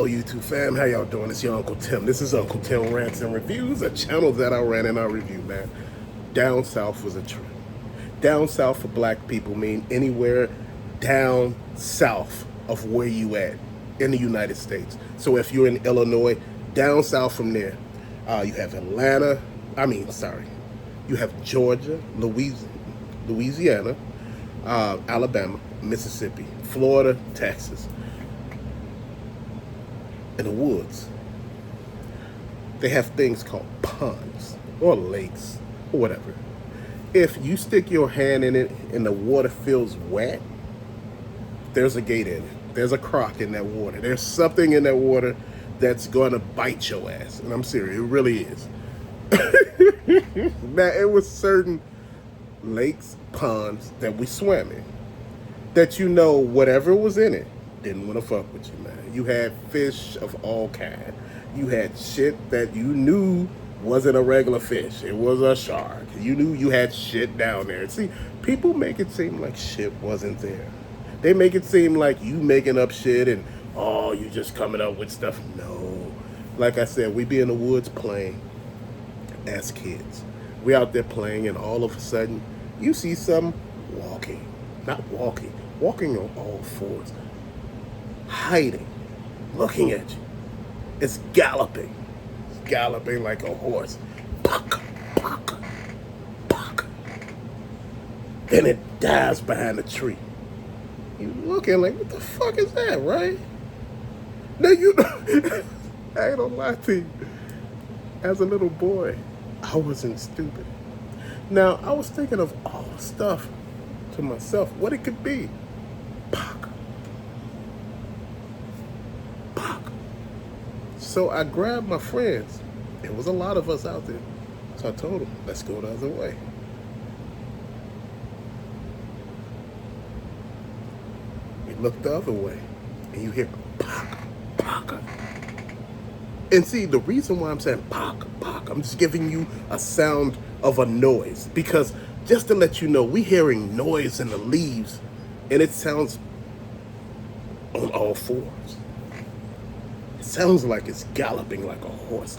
Hello YouTube fam, how y'all doing? It's your Uncle Tim. This is Uncle Tim Rants and Reviews, a channel that I ran and I review, man. Down south was a trip. Down south for black people mean anywhere down south of where you at in the United States. So if you're in Illinois, down south from there, you have you have Georgia, Louisiana, Alabama, Mississippi, Florida, Texas. In the woods, they have things called ponds or lakes or whatever. If you stick your hand in it and the water feels wet, there's a gate in it. There's a croc in that water. There's something in that water that's going to bite your ass. And I'm serious, it really is. Now, it was certain lakes, ponds that we swam in that whatever was in it didn't want to fuck with you, man. You had fish of all kind. You had shit that you knew wasn't a regular fish. It was a shark. You knew you had shit down there. See, people make it seem like shit wasn't there. They make it seem like you making up shit and, oh, you just coming up with stuff. No. Like I said, we be in the woods playing as kids. We out there playing and all of a sudden, you see some walking. Not walking. Walking on all fours. Hiding, looking at you. It's galloping. It's galloping like a horse. Puck, puck, puck. Then it dives behind a tree. You looking like, what the fuck is that, right? Now you know, I ain't gonna lie to you. As a little boy, I wasn't stupid. Now, I was thinking of all the stuff to myself, what it could be. Puck. So I grabbed my friends. It was a lot of us out there. So I told them, let's go the other way. We looked the other way, and you hear pock, pock. And see, the reason why I'm saying pock, pock, I'm just giving you a sound of a noise. Because just to let you know, we hearing noise in the leaves, and it sounds on all fours. It sounds like it's galloping like a horse.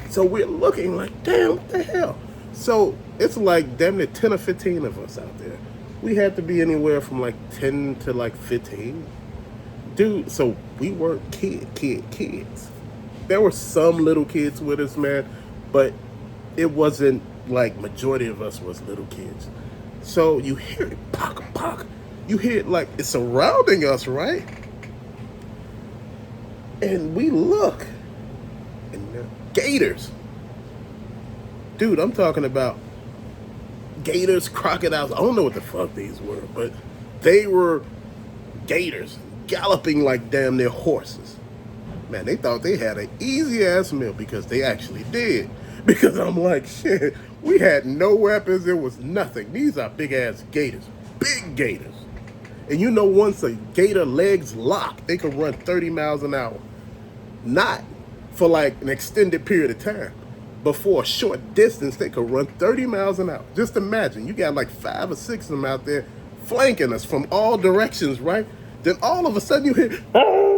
So we're looking like, damn, what the hell? So it's like damn near 10 or 15 of us out there. We had to be anywhere from like 10 to like 15. Dude, so we weren't kids. There were some little kids with us, man, but it wasn't like majority of us was little kids. So you hear it, pock, pock. You hear it like it's surrounding us, right? And we look, and they're gators. Dude, I'm talking about gators, crocodiles. I don't know what the fuck these were, but they were gators, galloping like damn near horses. Man, they thought they had an easy ass meal because they actually did. Because I'm like, shit, we had no weapons, there was nothing. These are big ass gators, big gators. And you know, once a gator legs lock, they can run 30 miles an hour. Not for like an extended period of time, but for a short distance, they could run 30 miles an hour. Just imagine, you got like 5 or 6 of them out there flanking us from all directions, right? Then all of a sudden you hear, oh!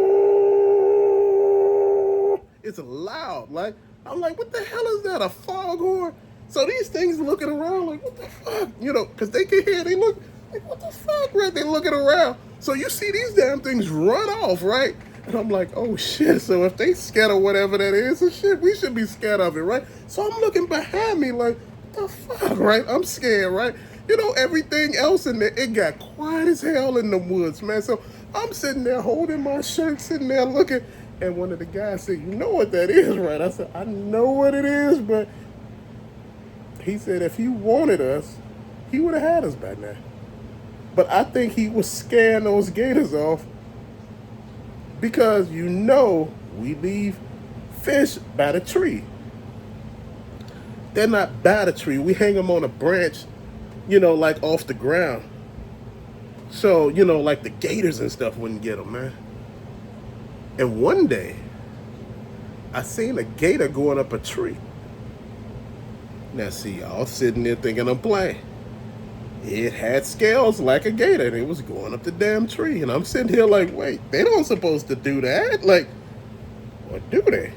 It's loud. Like, I'm like, what the hell is that, a foghorn? So these things looking around like, what the fuck? You know, because they can hear, they look like, what the fuck, right? They looking around. So you see these damn things run off, right? And I'm like, oh shit, so if they scatter whatever that is, so shit, we should be scared of it, right? So I'm looking behind me like, what the fuck, right? I'm scared, right? You know, everything else in there, it got quiet as hell in the woods, man. So I'm sitting there holding my shirt, sitting there looking, and one of the guys said, you know what that is, right? I said, I know what it is, but he said if he wanted us, he would have had us by now. But I think he was scaring those gators off because we leave fish by the tree. They're not by the tree. We hang them on a branch, like off the ground. So, like the gators and stuff wouldn't get them, man. And one day, I seen a gator going up a tree. Now, see, y'all sitting there thinking I'm playing. It had scales like a gator, and it was going up the damn tree. And I'm sitting here like, wait, they don't supposed to do that. Like, what do they?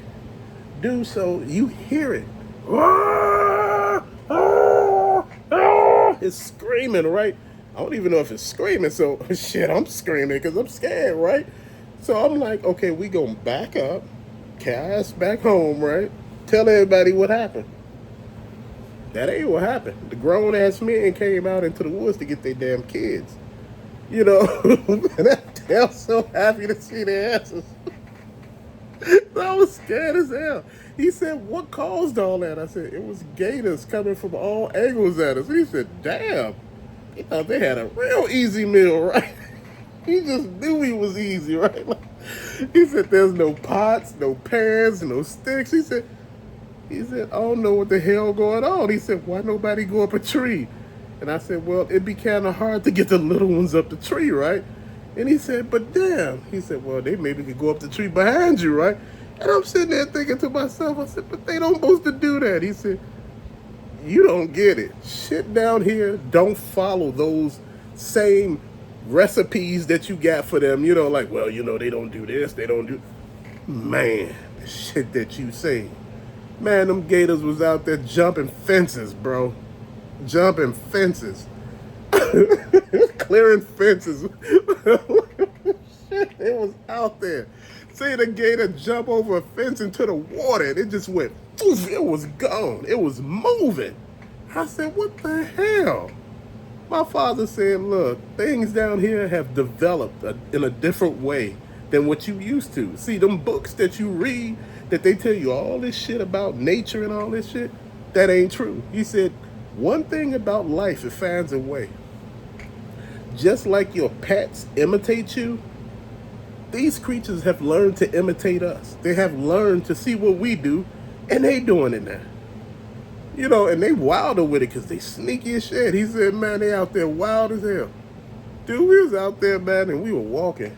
Do so you hear it. Ah, ah, ah. It's screaming, right? I don't even know if it's screaming. So shit, I'm screaming because I'm scared, right? So I'm like, okay, we gonna back up, carry us back home, right? Tell everybody what happened. That ain't what happened. The grown ass men came out into the woods to get their damn kids. You know, and I'm so happy to see their asses. I was scared as hell. He said, "What caused all that?" I said, "It was gators coming from all angles at us." He said, "Damn." He thought they had a real easy meal, right? He just knew he was easy, right? Like, he said, "There's no pots, no pans, no sticks." He said, "I don't know what the hell going on." He said, "Why nobody go up a tree?" And I said, "Well, it'd be kind of hard to get the little ones up the tree, right?" And he said, "But damn." He said, "Well, they maybe could go up the tree behind you, right?" And I'm sitting there thinking to myself, I said, "But they don't supposed to do that." He said, "You don't get it. Shit down here don't follow those same recipes that you got for them. Like, well, they don't do this, they don't do." Man, the shit that you say. Man, them gators was out there jumping fences, bro. Jumping fences. Clearing fences. Shit, it was out there. See the gator jump over a fence into the water, and it just went, poof, it was gone. It was moving. I said, what the hell? My father said, look, things down here have developed in a different way than what you used to. See, them books that you read, that they tell you all this shit about nature and all this shit, that ain't true. He said, one thing about life, it finds a way. Just like your pets imitate you, these creatures have learned to imitate us. They have learned to see what we do, and they doing it now. And they wilder with it because they sneaky as shit. He said, man, they out there wild as hell. Dude, we was out there, man, and we were walking.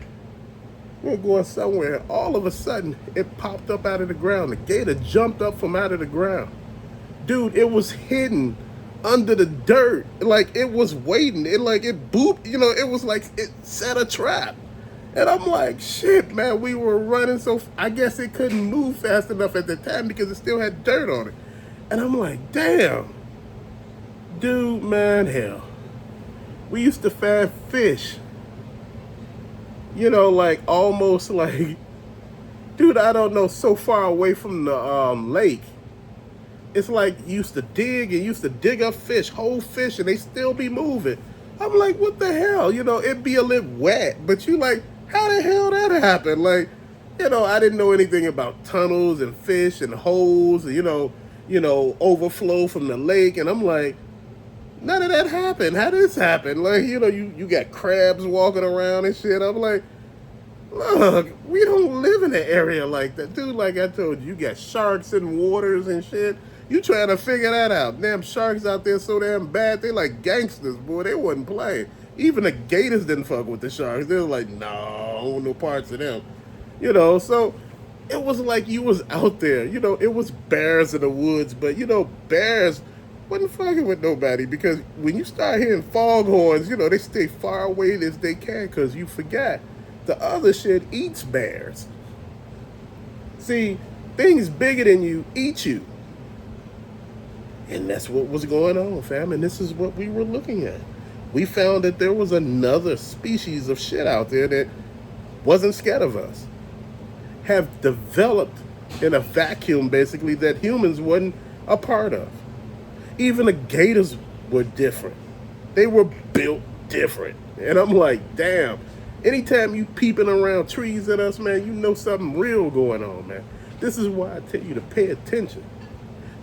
We were going somewhere. All of a sudden, it popped up out of the ground. The gator jumped up from out of the ground. Dude, it was hidden under the dirt. Like, it was waiting. It booped. It was like it set a trap. And I'm like, shit, man, we were running so... I guess it couldn't move fast enough at the time because it still had dirt on it. And I'm like, damn. Dude, man, hell. We used to find fish. Like almost like... Dude, I don't know, so far away from the lake. It's like you used to dig up fish, whole fish, and they still be moving. I'm like, what the hell? It'd be a little wet, but you like, how the hell that happened? Like, I didn't know anything about tunnels and fish and holes, overflow from the lake. And I'm like, none of that happened. How did this happen? Like, you got crabs walking around and shit. I'm like, look, we don't live in an area like that. Dude, like I told you got sharks in waters and shit. You trying to figure that out. Damn sharks out there so damn bad. They like gangsters, boy. They wasn't playing. Even the gators didn't fuck with the sharks. They were like, no, no parts of them. So it was like you was out there. It was bears in the woods, but bears wasn't fucking with nobody because when you start hearing foghorns, they stay far away as they can because you forgot the other shit eats bears. See, things bigger than you eat you. And that's what was going on, fam. And this is what we were looking at. We found that there was another species of shit out there that wasn't scared of us. Have developed in a vacuum, basically, that humans wasn't a part of. Even the gators were different. They were built different. And I'm like, damn. Anytime you peeping around trees at us, man, you know something real going on, man. This is why I tell you to pay attention.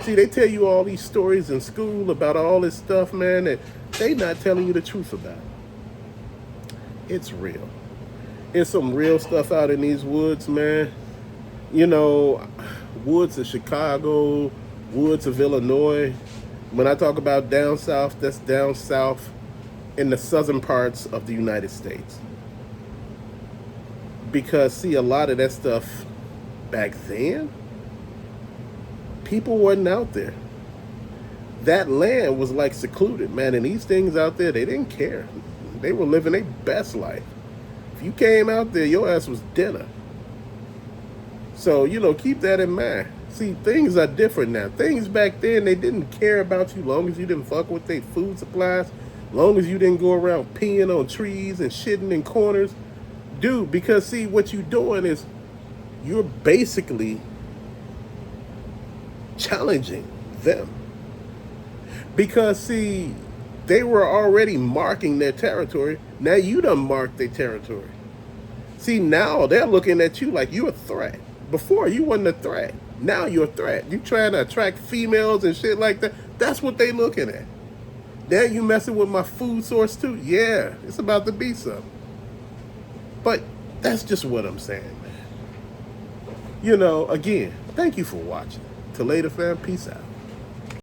See, they tell you all these stories in school about all this stuff, man, that they not telling you the truth about. It's real. It's some real stuff out in these woods, man. Woods of Chicago, woods of Illinois. When I talk about down south, that's down south in the southern parts of the United States. Because, see, a lot of that stuff back then, people wasn't out there. that land was like secluded, man. And these things out there, they didn't care. They were living their best life. If you came out there, your ass was dinner. So, keep that in mind. See, things are different now. Things back then, they didn't care about you long as you didn't fuck with their food supplies, long as you didn't go around peeing on trees and shitting in corners. Dude, because see, what you're doing is you're basically challenging them. Because, see, they were already marking their territory. Now you done marked their territory. See, now they're looking at you like you're a threat. Before, you wasn't a threat. Now you're a threat. You trying to attract females and shit like that. That's what they looking at. Now you messing with my food source too? Yeah, it's about to be something. But that's just what I'm saying, man. Again, thank you for watching. Till later, fam. Peace out.